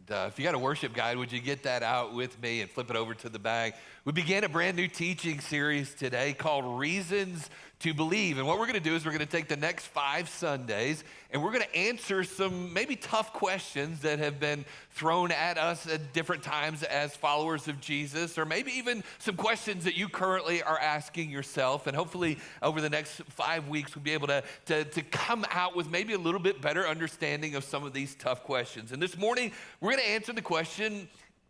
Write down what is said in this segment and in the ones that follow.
If you got a worship guide, would you get that out with me and flip it over to the back? We began a brand new teaching series today called Reasons to Believe. And what we're going to do is we're going to take the next 5 Sundays and we're going to answer some maybe tough questions that have been thrown at us at different times as followers of Jesus, or maybe even some questions that you currently are asking yourself. And hopefully over the next 5 weeks, we'll be able to come out with maybe a little bit better understanding of some of these tough questions. And this morning, we're going to answer the question,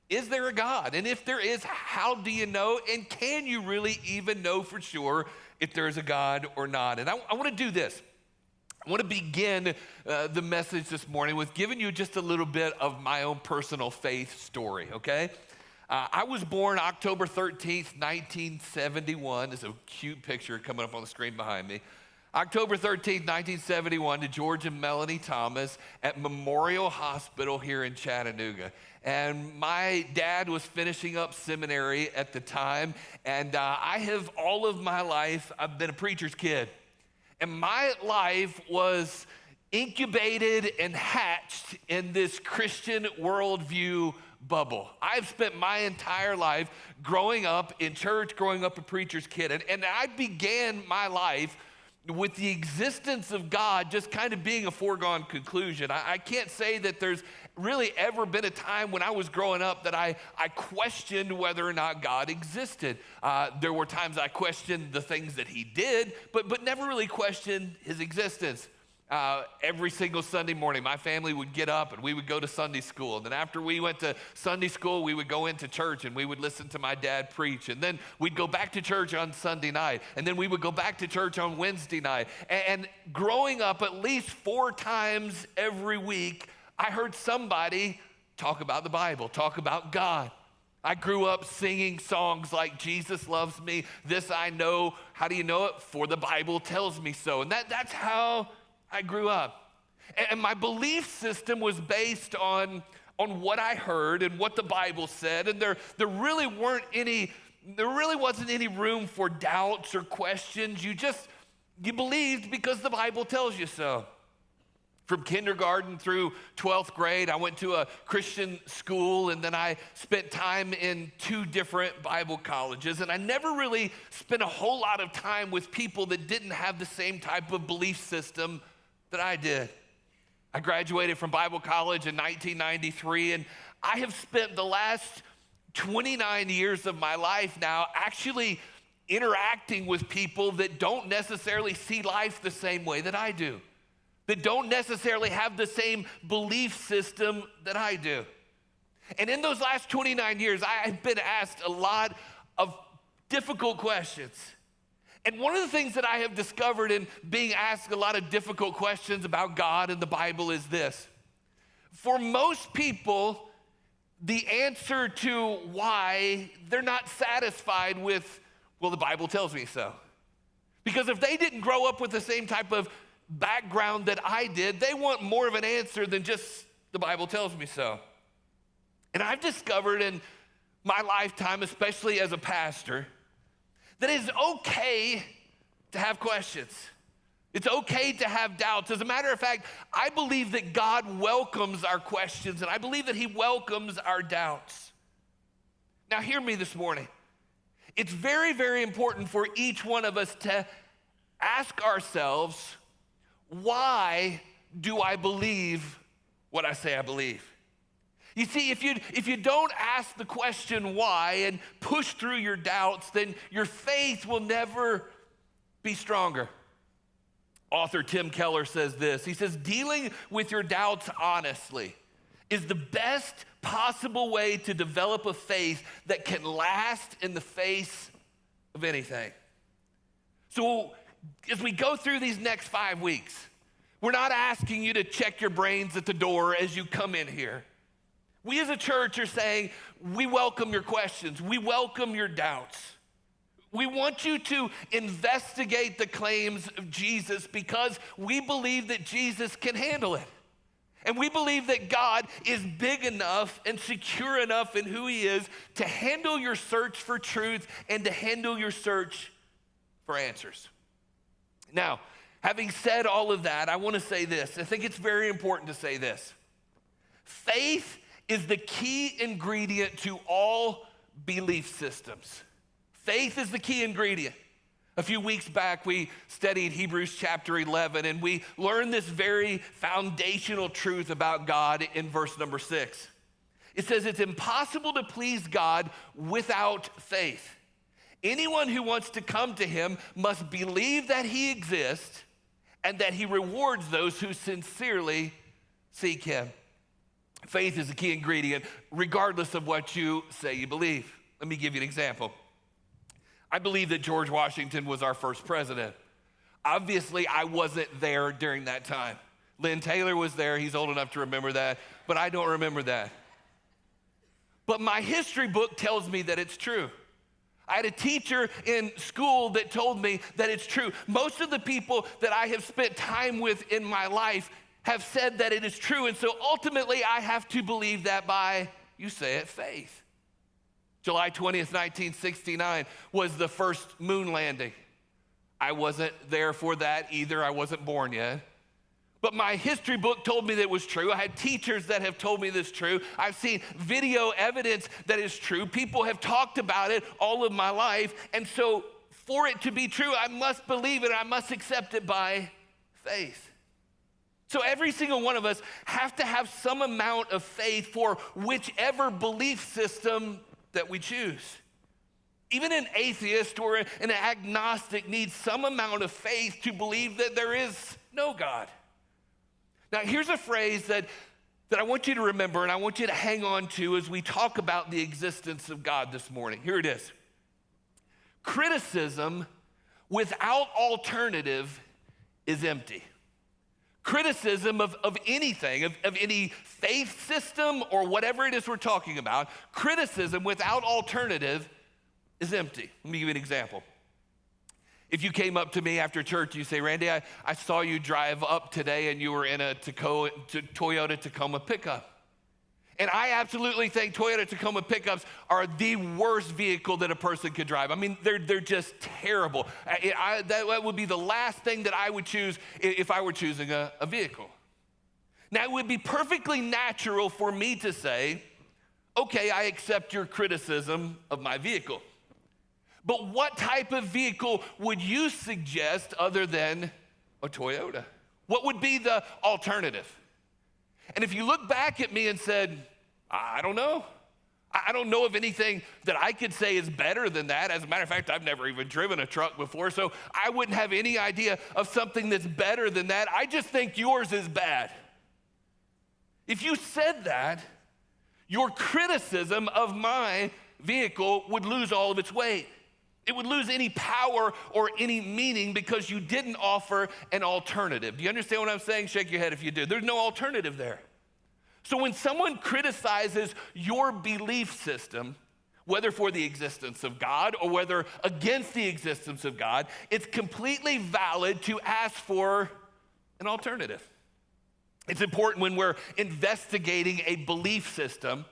is there a God? And if there is, how do you know? And can you really even know for sure if there is a God or not? And I want to do this. I want to begin the message this morning with giving you just a little bit of my own personal faith story, okay? I was born October 13th, 1971. There's a cute picture coming up on the screen behind me. October 13th, 1971, to George and Melanie Thomas at Memorial Hospital here in Chattanooga. And my dad was finishing up seminary at the time, and I have all of my life, I've been a preacher's kid. And my life was incubated and hatched in this Christian worldview bubble. I've spent my entire life growing up in church, growing up a preacher's kid. And I began my life with the existence of God just kind of being a foregone conclusion. I can't say that there's really ever been a time when I was growing up that I questioned whether or not God existed. There were times I questioned the things that he did, but never really questioned his existence. Every single Sunday morning, my family would get up and we would go to Sunday school. And then after we went to Sunday school, we would go into church and we would listen to my dad preach. And then we'd go back to church on Sunday night. And then we would go back to church on Wednesday night. And growing up at least 4 times every week, I heard somebody talk about the Bible, talk about God. I grew up singing songs like Jesus loves me, this I know. How do you know it? For the Bible tells me so. And that's how I grew up. And my belief system was based on what I heard and what the Bible said. And there really wasn't any room for doubts or questions. You believed because the Bible tells you so. From kindergarten through 12th grade, I went to a Christian school, and then I spent time in 2 different Bible colleges. And I never really spent a whole lot of time with people that didn't have the same type of belief system that I did. I graduated from Bible college in 1993, and I have spent the last 29 years of my life now actually interacting with people that don't necessarily see life the same way that I do, that don't necessarily have the same belief system that I do. And in those last 29 years, I've been asked a lot of difficult questions. And one of the things that I have discovered in being asked a lot of difficult questions about God and the Bible is this. For most people, the answer to why they're not satisfied with, well, the Bible tells me so. Because if they didn't grow up with the same type of background that I did, they want more of an answer than just the Bible tells me so. And I've discovered in my lifetime, especially as a pastor, that it's okay to have questions. It's okay to have doubts. As a matter of fact, I believe that God welcomes our questions, and I believe that he welcomes our doubts. Now, hear me this morning. It's very, very important for each one of us to ask ourselves, why do I believe what I say I believe? You see, if you don't ask the question why and push through your doubts, then your faith will never be stronger. Author Tim Keller says this. He says, dealing with your doubts honestly is the best possible way to develop a faith that can last in the face of anything. So as we go through these next 5 weeks, we're not asking you to check your brains at the door as you come in here. We as a church are saying, we welcome your questions. We welcome your doubts. We want you to investigate the claims of Jesus because we believe that Jesus can handle it. And we believe that God is big enough and secure enough in who he is to handle your search for truth and to handle your search for answers. Now, having said all of that, I want to say this. I think it's very important to say this. Faith is the key ingredient to all belief systems. Faith is the key ingredient. A few weeks back, we studied Hebrews chapter 11, and we learned this very foundational truth about God in verse number 6. It says it's impossible to please God without faith. Anyone who wants to come to him must believe that he exists and that he rewards those who sincerely seek him. Faith is the key ingredient, regardless of what you say you believe. Let me give you an example. I believe that George Washington was our first president. Obviously, I wasn't there during that time. Lynn Taylor was there. He's old enough to remember that, but I don't remember that. But my history book tells me that it's true. I had a teacher in school that told me that it's true. Most of the people that I have spent time with in my life have said that it is true, and so ultimately I have to believe that by, you say it, faith. July 20th, 1969 was the first moon landing. I wasn't there for that either. I wasn't born yet. But my history book told me that it was true. I had teachers that have told me this is true. I've seen video evidence that is true. People have talked about it all of my life. And so for it to be true, I must believe it. I must accept it by faith. So every single one of us have to have some amount of faith for whichever belief system that we choose. Even an atheist or an agnostic needs some amount of faith to believe that there is no God. Now, here's a phrase that I want you to remember and I want you to hang on to as we talk about the existence of God this morning. Here it is. Criticism without alternative is empty. Criticism of anything, of any faith system or whatever it is we're talking about, criticism without alternative is empty. Let me give you an example. If you came up to me after church, you say, Randy, I saw you drive up today and you were in a Toyota Tacoma pickup. And I absolutely think Toyota Tacoma pickups are the worst vehicle that a person could drive. I mean, they're just terrible. That would be the last thing that I would choose if I were choosing a vehicle. Now, it would be perfectly natural for me to say, okay, I accept your criticism of my vehicle. But what type of vehicle would you suggest other than a Toyota? What would be the alternative? And if you look back at me and said, I don't know. I don't know of anything that I could say is better than that. As a matter of fact, I've never even driven a truck before, so I wouldn't have any idea of something that's better than that. I just think yours is bad. If you said that, your criticism of my vehicle would lose all of its weight. It would lose any power or any meaning because you didn't offer an alternative. Do you understand what I'm saying? Shake your head if you do. There's no alternative there. So when someone criticizes your belief system, whether for the existence of God or whether against the existence of God, it's completely valid to ask for an alternative. It's important when we're investigating a belief system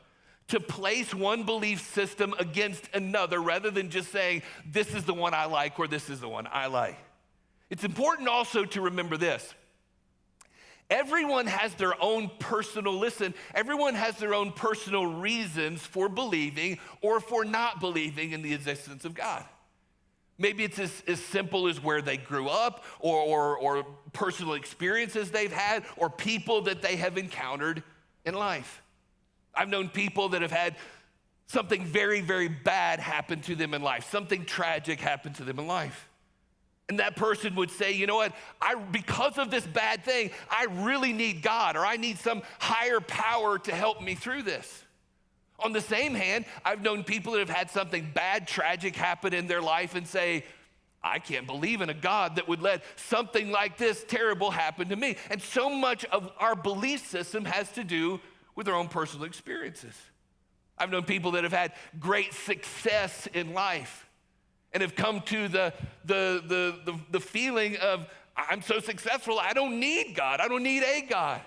to place one belief system against another rather than just saying, this is the one I like or this is the one I like. It's important also to remember this. Everyone has their own personal reasons for believing or for not believing in the existence of God. Maybe it's as simple as where they grew up or personal experiences they've had or people that they have encountered in life. I've known people that have had something very, very bad happen to them in life, something tragic happen to them in life. And that person would say, you know what, because of this bad thing, I really need God or I need some higher power to help me through this. On the same hand, I've known people that have had something bad, tragic happen in their life and say, I can't believe in a God that would let something like this terrible happen to me. And so much of our belief system has to do with their own personal experiences. I've known people that have had great success in life and have come to the feeling of, I'm so successful, I don't need God. I don't need a God.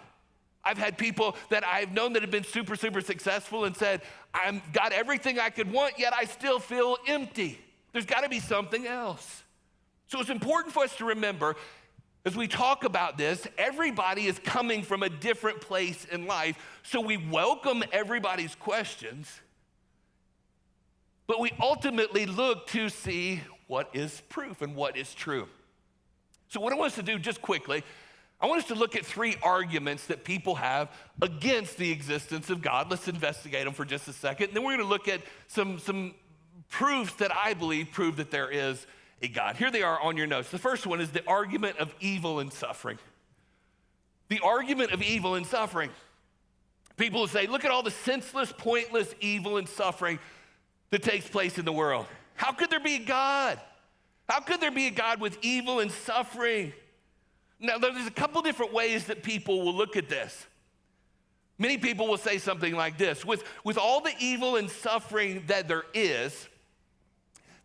I've had people that I've known that have been super, super successful and said, I've got everything I could want, yet I still feel empty. There's got to be something else. So it's important for us to remember As we talk about this, everybody is coming from a different place in life, so we welcome everybody's questions, but we ultimately look to see what is proof and what is true. So what I want us to do just quickly, I want us to look at 3 arguments that people have against the existence of God. Let's investigate them for just a second. And then we're going to look at some proofs that I believe prove that there is a God. Here they are on your notes. The first one is the argument of evil and suffering. The argument of evil and suffering. People will say, look at all the senseless, pointless evil and suffering that takes place in the world. How could there be a God? How could there be a God with evil and suffering? Now, there's a couple different ways that people will look at this. Many people will say something like this: with all the evil and suffering that there is,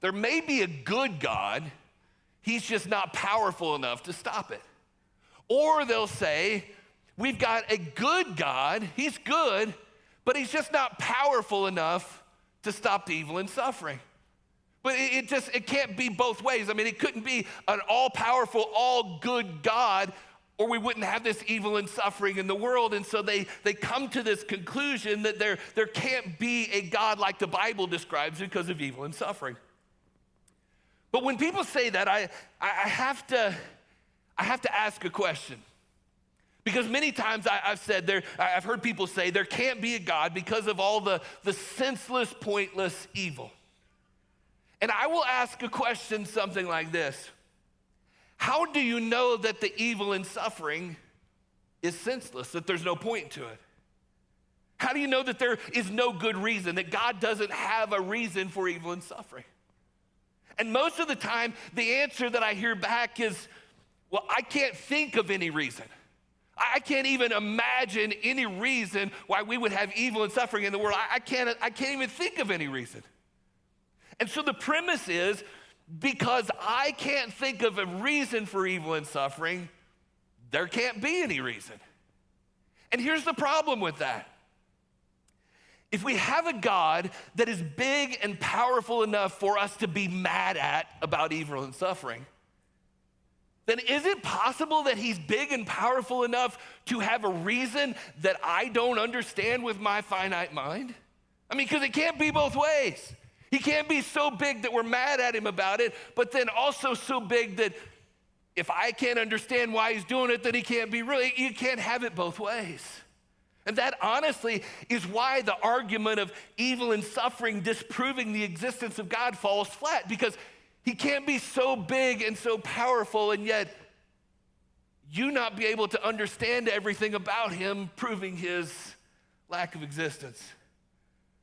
there may be a good God, he's just not powerful enough to stop it. Or they'll say, we've got a good God, he's good, but he's just not powerful enough to stop the evil and suffering. But it can't be both ways. I mean, it couldn't be an all-powerful, all-good God, or we wouldn't have this evil and suffering in the world. And so they come to this conclusion that there can't be a God like the Bible describes because of evil and suffering. But when people say that, I have to ask a question. Because many times I've heard people say there can't be a God because of all the senseless, pointless evil. And I will ask a question something like this: how do you know that the evil and suffering is senseless, that there's no point to it? How do you know that there is no good reason, that God doesn't have a reason for evil and suffering? And most of the time, the answer that I hear back is, well, I can't think of any reason. I can't even imagine any reason why we would have evil and suffering in the world. I can't even think of any reason. And so the premise is, because I can't think of a reason for evil and suffering, there can't be any reason. And here's the problem with that. If we have a God that is big and powerful enough for us to be mad at about evil and suffering, then is it possible that he's big and powerful enough to have a reason that I don't understand with my finite mind? I mean, because it can't be both ways. He can't be so big that we're mad at him about it, but then also so big that if I can't understand why he's doing it, then he can't be really. You can't have it both ways. And that honestly is why the argument of evil and suffering disproving the existence of God falls flat, because he can't be so big and so powerful and yet you not be able to understand everything about him, proving his lack of existence.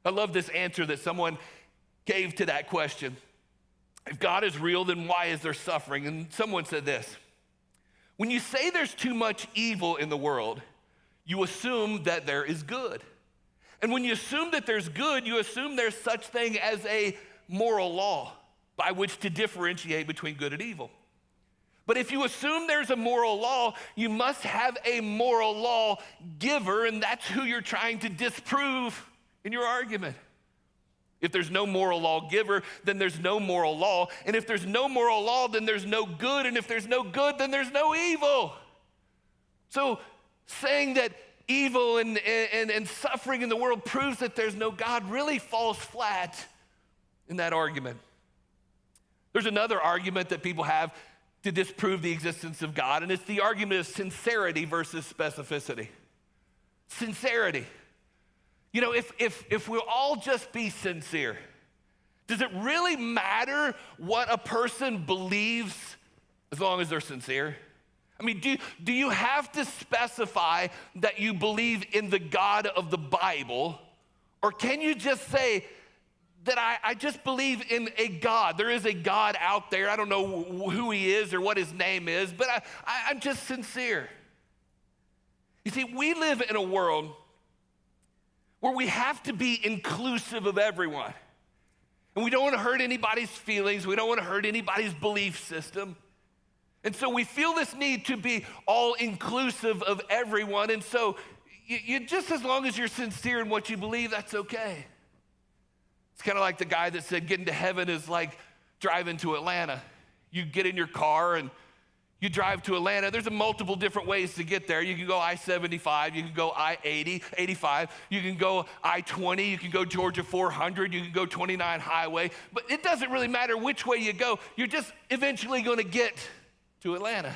I love this answer that someone gave to that question. If God is real, then why is there suffering? And someone said this: when you say there's too much evil in the world, you assume that there is good. And when you assume that there's good, you assume there's such thing as a moral law by which to differentiate between good and evil. But if you assume there's a moral law, you must have a moral law giver, and that's who you're trying to disprove in your argument. If there's no moral law giver, then there's no moral law. And if there's no moral law, then there's no good. And if there's no good, then there's no evil. So saying that evil and suffering in the world proves that there's no God really falls flat in that argument. There's another argument that people have to disprove the existence of God, and it's the argument of sincerity versus specificity. Sincerity. You know, if we'll all just be sincere, does it really matter what a person believes as long as they're sincere? I mean, do you have to specify that you believe in the God of the Bible, or can you just say that I just believe in a God? There is a God out there. I don't know who he is or what his name is, but I'm just sincere. You see, we live in a world where we have to be inclusive of everyone. And we don't want to hurt anybody's feelings. We don't want to hurt anybody's belief system. And so we feel this need to be all inclusive of everyone. And so you just, as long as you're sincere in what you believe, that's okay. It's kind of like the guy that said getting to heaven is like driving to Atlanta. You get in your car and You drive to Atlanta, there's multiple different ways to get there. You can go I-75, you can go I-80, 85, you can go I-20, you can go Georgia 400, you can go 29 highway, but it doesn't really matter which way you go. You're just eventually gonna get to Atlanta.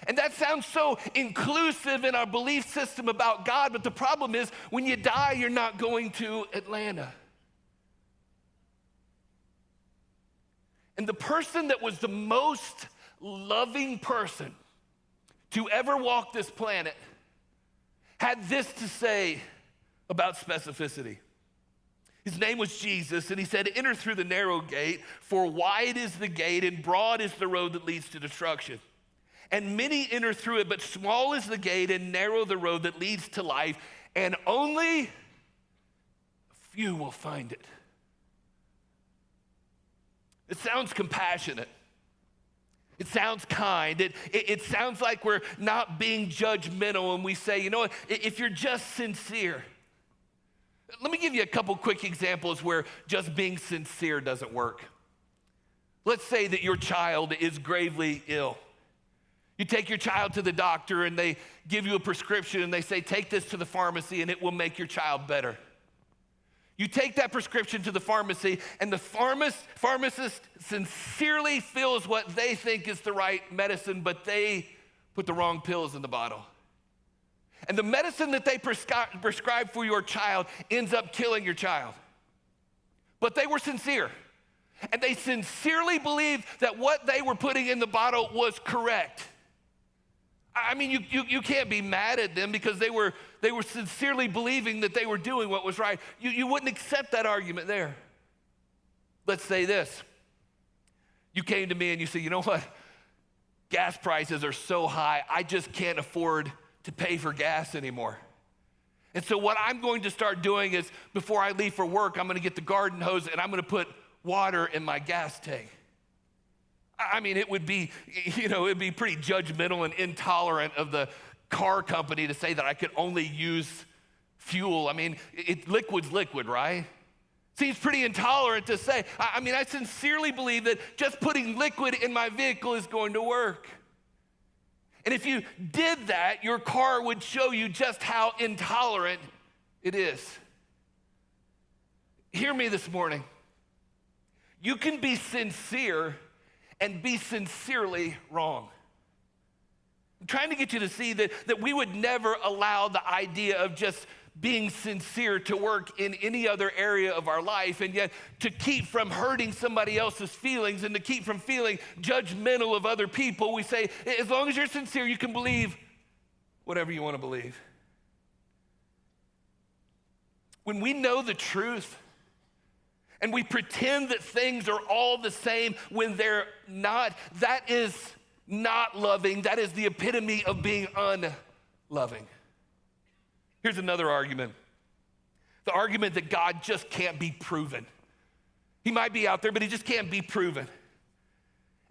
And that sounds so inclusive in our belief system about God, but the problem is when you die, you're not going to Atlanta. And the person that was the most loving person to ever walk this planet had this to say about specificity. His name was Jesus, and he said, "Enter through the narrow gate, for wide is the gate and broad is the road that leads to destruction. And many enter through it, but small is the gate and narrow the road that leads to life, and only a few will find it." It sounds compassionate. It sounds kind. It sounds like we're not being judgmental when we say, you know what, if you're just sincere. Let me give you a couple quick examples where just being sincere doesn't work. Let's say that your child is gravely ill. You take your child to the doctor and they give you a prescription and they say, take this to the pharmacy and it will make your child better. You take that prescription to the pharmacy and the pharmacist sincerely fills what they think is the right medicine, but they put the wrong pills in the bottle. And the medicine that they prescribe for your child ends up killing your child. But they were sincere. And they sincerely believed that what they were putting in the bottle was correct. I mean, you can't be mad at them because they were sincerely believing that they were doing what was right. You wouldn't accept that argument there. Let's say this. You came to me and you said, you know what? Gas prices are so high, I just can't afford to pay for gas anymore. And so what I'm going to start doing is before I leave for work, I'm going to get the garden hose and I'm going to put water in my gas tank. I mean, it would be, it'd be pretty judgmental and intolerant of the car company to say that I could only use fuel. I mean, liquid's liquid, right? Seems pretty intolerant to say. I sincerely believe that just putting liquid in my vehicle is going to work. And if you did that, your car would show you just how intolerant it is. Hear me this morning. You can be sincere and be sincerely wrong. I'm trying to get you to see that we would never allow the idea of just being sincere to work in any other area of our life, and yet to keep from hurting somebody else's feelings and to keep from feeling judgmental of other people, we say, as long as you're sincere, you can believe whatever you want to believe. When we know the truth, and we pretend that things are all the same when they're not, that is not loving. That is the epitome of being unloving. Here's another argument. The argument that God just can't be proven. He might be out there, but he just can't be proven.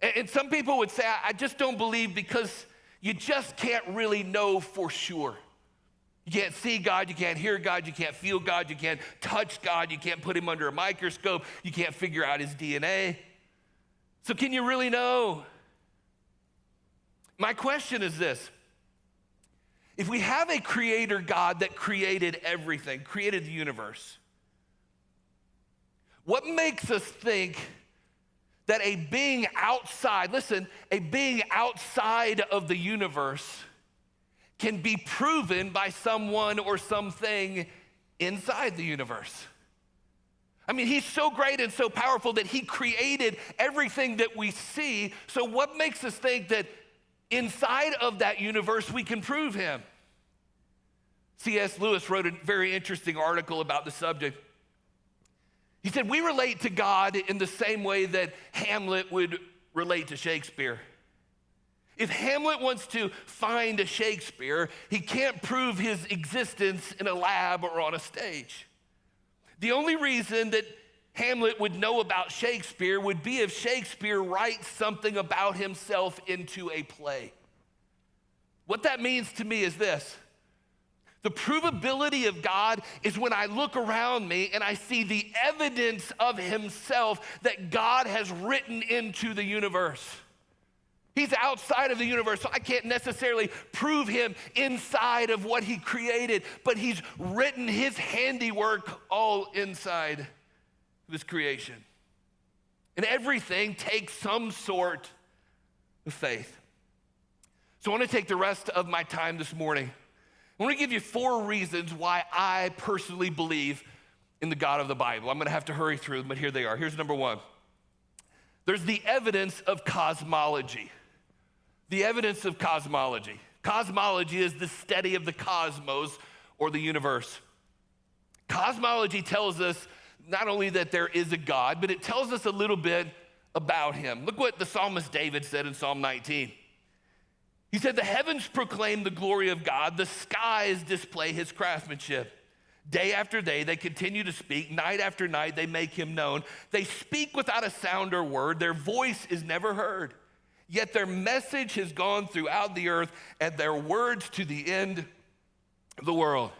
And some people would say, I just don't believe because you just can't really know for sure. You can't see God, you can't hear God, you can't feel God, you can't touch God, you can't put him under a microscope, you can't figure out his DNA. So can you really know? My question is this. If we have a creator God that created everything, created the universe, what makes us think that a being outside, listen, a being outside of the universe can be proven by someone or something inside the universe? I mean, he's so great and so powerful that he created everything that we see. So what makes us think that inside of that universe we can prove him? C.S. Lewis wrote a very interesting article about the subject. He said, we relate to God in the same way that Hamlet would relate to Shakespeare. If Hamlet wants to find a Shakespeare, he can't prove his existence in a lab or on a stage. The only reason that Hamlet would know about Shakespeare would be if Shakespeare writes something about himself into a play. What that means to me is this. The provability of God is when I look around me and I see the evidence of himself that God has written into the universe. He's outside of the universe, so I can't necessarily prove him inside of what he created, but he's written his handiwork all inside of his creation. And everything takes some sort of faith. So I want to take the rest of my time this morning. I want to give you 4 reasons why I personally believe in the God of the Bible. I'm going to have to hurry through them, but here they are. Here's number 1. There's the evidence of cosmology. The evidence of cosmology. Cosmology is the study of the cosmos or the universe. Cosmology tells us not only that there is a God, but it tells us a little bit about him. Look what the psalmist David said in Psalm 19. He said, the heavens proclaim the glory of God, the skies display his craftsmanship. Day after day, they continue to speak. Night after night, they make him known. They speak without a sound or word. Their voice is never heard. Yet their message has gone throughout the earth and their words to the end of the world.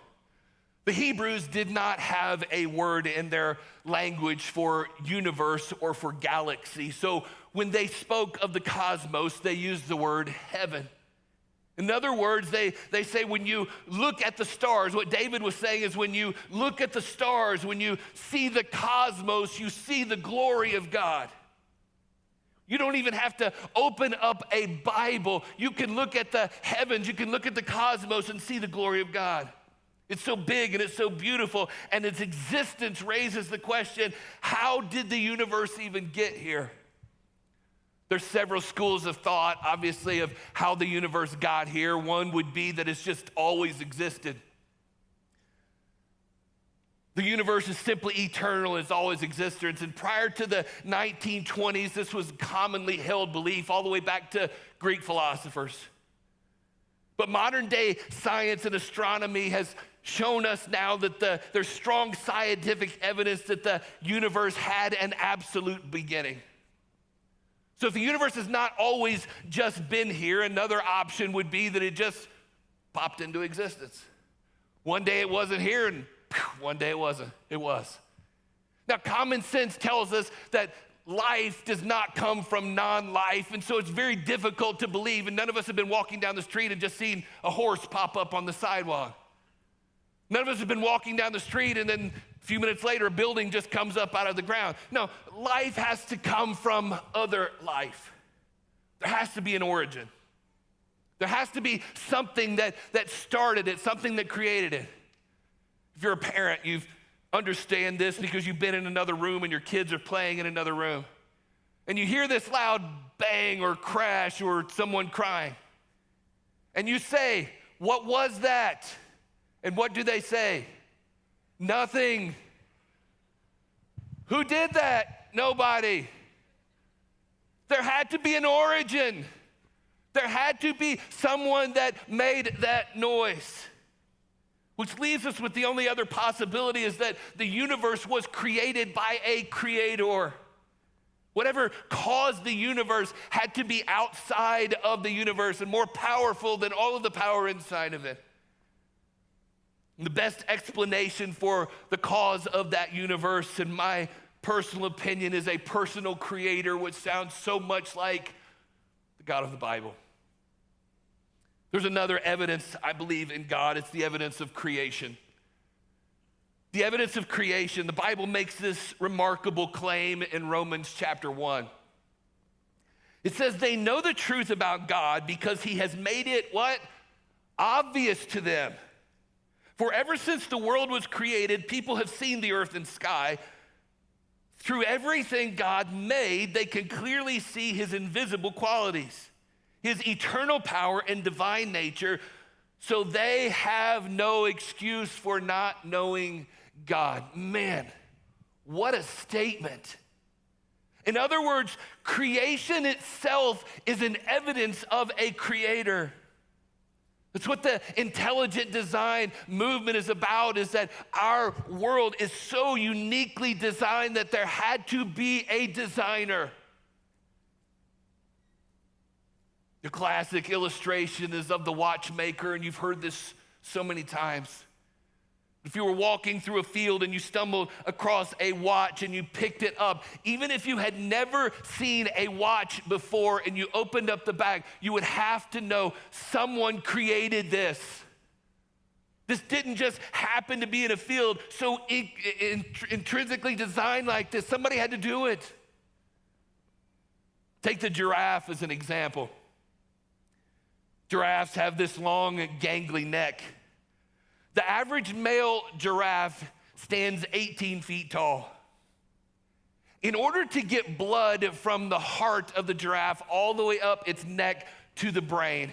The Hebrews did not have a word in their language for universe or for galaxy. So when they spoke of the cosmos, they used the word heaven. In other words, they say when you look at the stars, what David was saying is when you look at the stars, when you see the cosmos, you see the glory of God. You don't even have to open up a Bible. You can look at the heavens, you can look at the cosmos and see the glory of God. It's so big and it's so beautiful, and its existence raises the question, how did the universe even get here? There's several schools of thought, obviously, of how the universe got here. One would be that it's just always existed. The universe is simply eternal, it's always existed. And prior to the 1920s, this was commonly held belief all the way back to Greek philosophers. But modern day science and astronomy has shown us now that there's strong scientific evidence that the universe had an absolute beginning. So if the universe has not always just been here, another option would be that it just popped into existence. One day it wasn't here, and one day it wasn't. It was. Now, common sense tells us that life does not come from non-life, and so it's very difficult to believe, and none of us have been walking down the street and just seen a horse pop up on the sidewalk. None of us have been walking down the street and then a few minutes later, a building just comes up out of the ground. No, life has to come from other life. There has to be an origin. There has to be something that started it, something that created it. If you're a parent, you understand this because you've been in another room and your kids are playing in another room. And you hear this loud bang or crash or someone crying. And you say, "What was that?" And what do they say? Nothing. Who did that? Nobody. There had to be an origin. There had to be someone that made that noise. Which leaves us with the only other possibility is that the universe was created by a creator. Whatever caused the universe had to be outside of the universe and more powerful than all of the power inside of it. The best explanation for the cause of that universe, in my personal opinion, is a personal creator, which sounds so much like the God of the Bible. There's another evidence, I believe, in God. It's the evidence of creation. The evidence of creation. The Bible makes this remarkable claim in Romans chapter 1. It says, they know the truth about God because he has made it what? Obvious to them. For ever since the world was created, people have seen the earth and sky. Through everything God made, they can clearly see his invisible qualities, his eternal power and divine nature, so they have no excuse for not knowing God. Man, what a statement. In other words, creation itself is an evidence of a creator. That's what the intelligent design movement is about, is that our world is so uniquely designed that there had to be a designer. The classic illustration is of the watchmaker, and you've heard this so many times. If you were walking through a field and you stumbled across a watch and you picked it up, even if you had never seen a watch before and you opened up the bag, you would have to know someone created this. This didn't just happen to be in a field so intrinsically designed like this. Somebody had to do it. Take the giraffe as an example. Giraffes have this long, gangly neck. The average male giraffe stands 18 feet tall. In order to get blood from the heart of the giraffe all the way up its neck to the brain,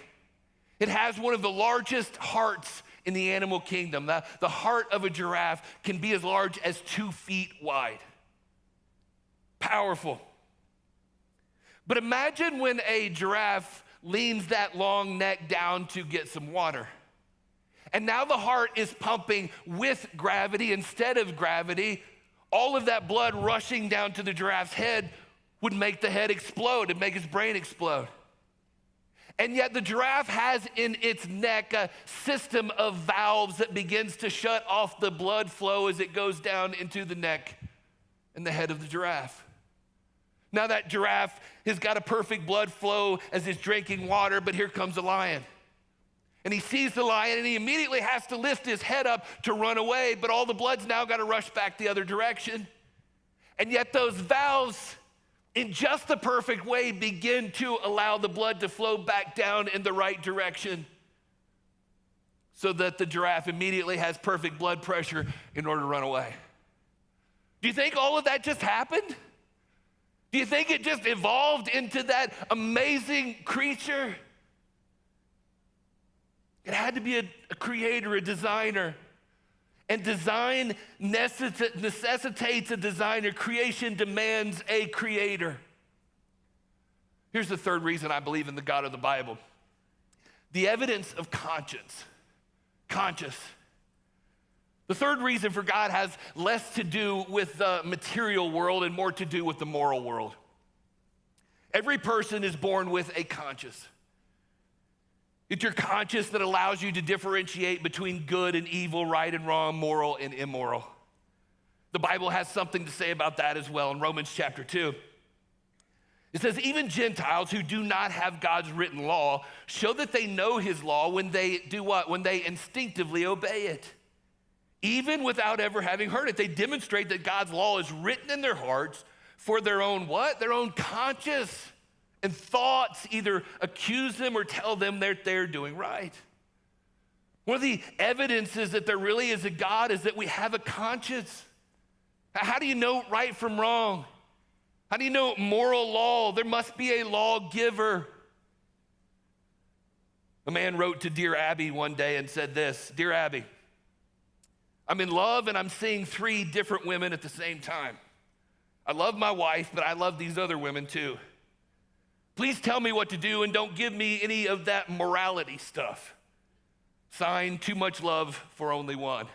it has one of the largest hearts in the animal kingdom. The heart of a giraffe can be as large as 2 feet wide. Powerful. But imagine when a giraffe leans that long neck down to get some water. And now the heart is pumping with gravity instead of gravity. All of that blood rushing down to the giraffe's head would make the head explode and make his brain explode. And yet the giraffe has in its neck a system of valves that begins to shut off the blood flow as it goes down into the neck and the head of the giraffe. Now that giraffe has got a perfect blood flow as he's drinking water, but here comes a lion. And he sees the lion and he immediately has to lift his head up to run away, but all the blood's now got to rush back the other direction. And yet those valves, in just the perfect way, begin to allow the blood to flow back down in the right direction so that the giraffe immediately has perfect blood pressure in order to run away. Do you think all of that just happened? Do you think it just evolved into that amazing creature? It had to be a creator, a designer. And design necessitates a designer. Creation demands a creator. Here's the third reason I believe in the God of the Bible. The evidence of conscience. Conscious. The third reason for God has less to do with the material world and more to do with the moral world. Every person is born with a conscience. It's your conscience that allows you to differentiate between good and evil, right and wrong, moral and immoral. The Bible has something to say about that as well in Romans chapter 2. It says, even Gentiles who do not have God's written law show that they know his law when they do what? When they instinctively obey it. Even without ever having heard it. They demonstrate that God's law is written in their hearts for their own what? Their own conscience. And thoughts either accuse them or tell them that they're doing right. One of the evidences that there really is a God is that we have a conscience. How do you know right from wrong? How do you know moral law? There must be a lawgiver. A man wrote to Dear Abby one day and said this, Dear Abby, I'm in love and I'm seeing 3 different women at the same time. I love my wife, but I love these other women too. Please tell me what to do and don't give me any of that morality stuff. Signed, Too Much Love for Only One.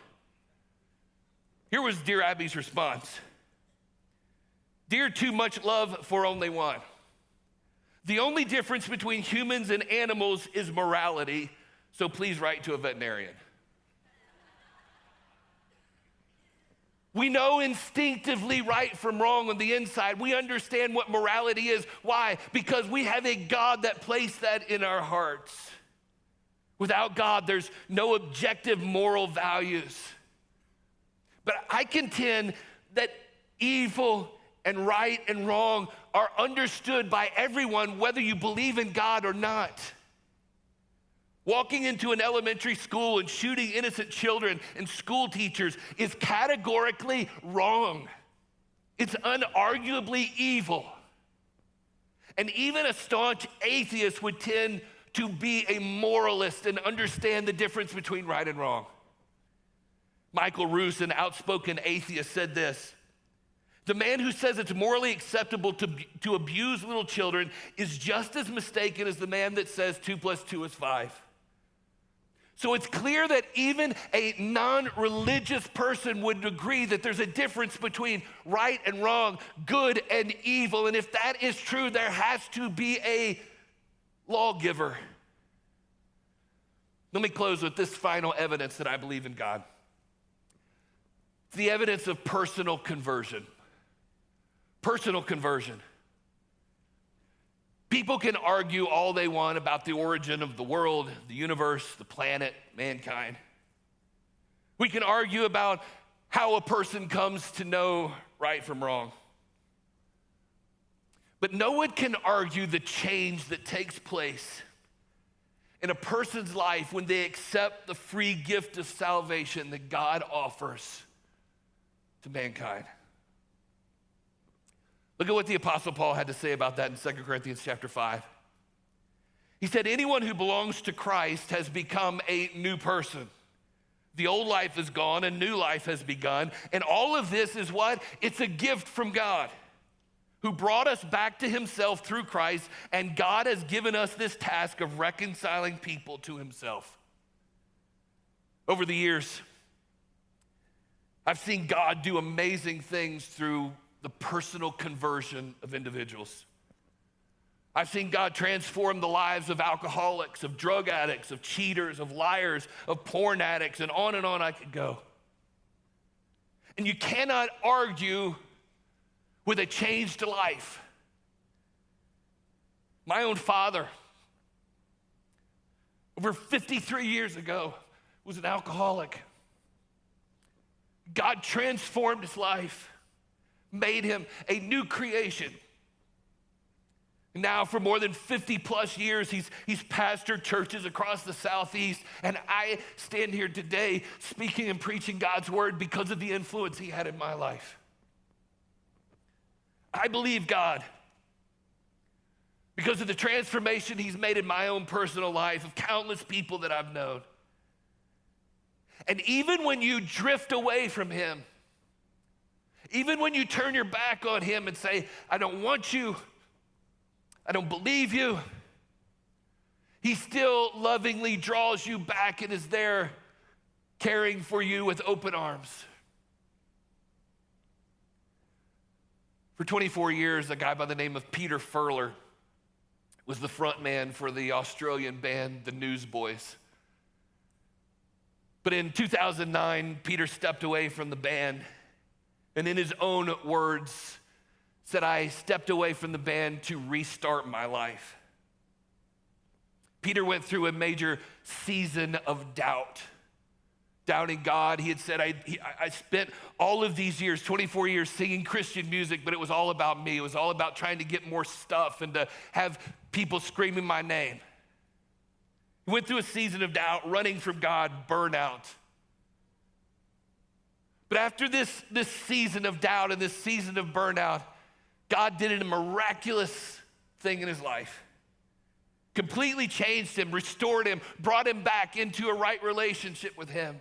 Here was Dear Abby's response. Dear Too Much Love for Only One. The only difference between humans and animals is morality, so please write to a veterinarian. We know instinctively right from wrong on the inside. We understand what morality is. Why? Because we have a God that placed that in our hearts. Without God, there's no objective moral values. But I contend that evil and right and wrong are understood by everyone, whether you believe in God or not. Walking into an elementary school and shooting innocent children and school teachers is categorically wrong. It's unarguably evil. And even a staunch atheist would tend to be a moralist and understand the difference between right and wrong. Michael Roos, an outspoken atheist, said this: the man who says it's morally acceptable to abuse little children is just as mistaken as the man that says 2 + 2 is 5. So it's clear that even a non-religious person would agree that there's a difference between right and wrong, good and evil. And if that is true, there has to be a lawgiver. Let me close with this final evidence that I believe in God. It's the evidence of personal conversion. Personal conversion. People can argue all they want about the origin of the world, the universe, the planet, mankind. We can argue about how a person comes to know right from wrong. But no one can argue the change that takes place in a person's life when they accept the free gift of salvation that God offers to mankind. Look at what the Apostle Paul had to say about that in 2 Corinthians chapter 5. He said, anyone who belongs to Christ has become a new person. The old life is gone, a new life has begun. And all of this is what? It's a gift from God, who brought us back to himself through Christ, and God has given us this task of reconciling people to himself. Over the years, I've seen God do amazing things through the personal conversion of individuals. I've seen God transform the lives of alcoholics, of drug addicts, of cheaters, of liars, of porn addicts, and on I could go. And you cannot argue with a changed life. My own father, over 53 years ago, was an alcoholic. God transformed his life, made him a new creation. Now, for more than 50 plus years, he's pastored churches across the Southeast, and I stand here today speaking and preaching God's word because of the influence he had in my life. I believe God, because of the transformation he's made in my own personal life, of countless people that I've known. And even when you drift away from him, even when you turn your back on him and say, I don't want you, I don't believe you, he still lovingly draws you back and is there caring for you with open arms. For 24 years, a guy by the name of Peter Furler was the front man for the Australian band, the Newsboys. But in 2009, Peter stepped away from the band, and in his own words, said, I stepped away from the band to restart my life. Peter went through a major season of doubt, doubting God. He had said, I spent all of these years, 24 years, singing Christian music, but it was all about me. It was all about trying to get more stuff and to have people screaming my name. He went through a season of doubt, running from God, burnout. But after this season of doubt and this season of burnout, God did a miraculous thing in his life. Completely changed him, restored him, brought him back into a right relationship with him.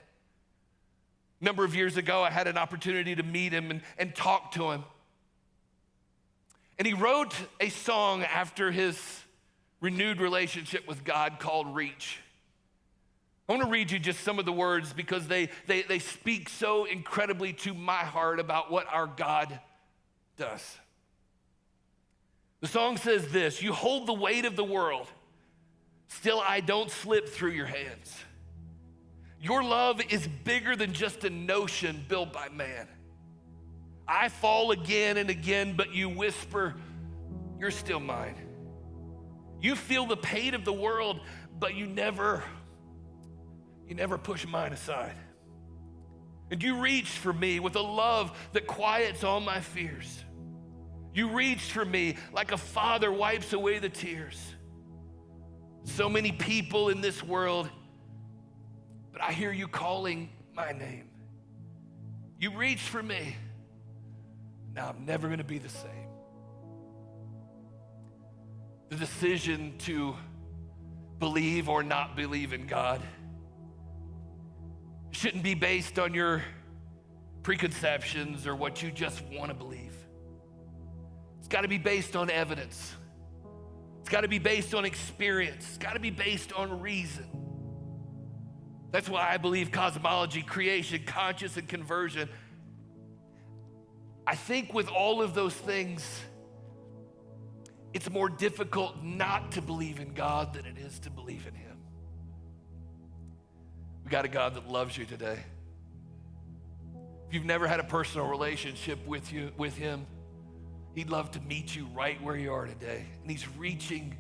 A number of years ago, I had an opportunity to meet him and talk to him. And he wrote a song after his renewed relationship with God called Reach. I want to read you just some of the words because they speak so incredibly to my heart about what our God does. The song says this, you hold the weight of the world, still I don't slip through your hands. Your love is bigger than just a notion built by man. I fall again and again, but you whisper, you're still mine. You feel the pain of the world, but you never push mine aside. And you reached for me with a love that quiets all my fears. You reached for me like a father wipes away the tears. So many people in this world, but I hear you calling my name. You reached for me. Now I'm never going to be the same. The decision to believe or not believe in God shouldn't be based on your preconceptions or what you just want to believe. It's got to be based on evidence. It's got to be based on experience. It's got to be based on reason. That's why I believe cosmology, creation, conscience, and conversion. I think with all of those things, it's more difficult not to believe in God than it is to believe in him. We got a God that loves you today. If you've never had a personal relationship with him, he'd love to meet you right where you are today. And he's reaching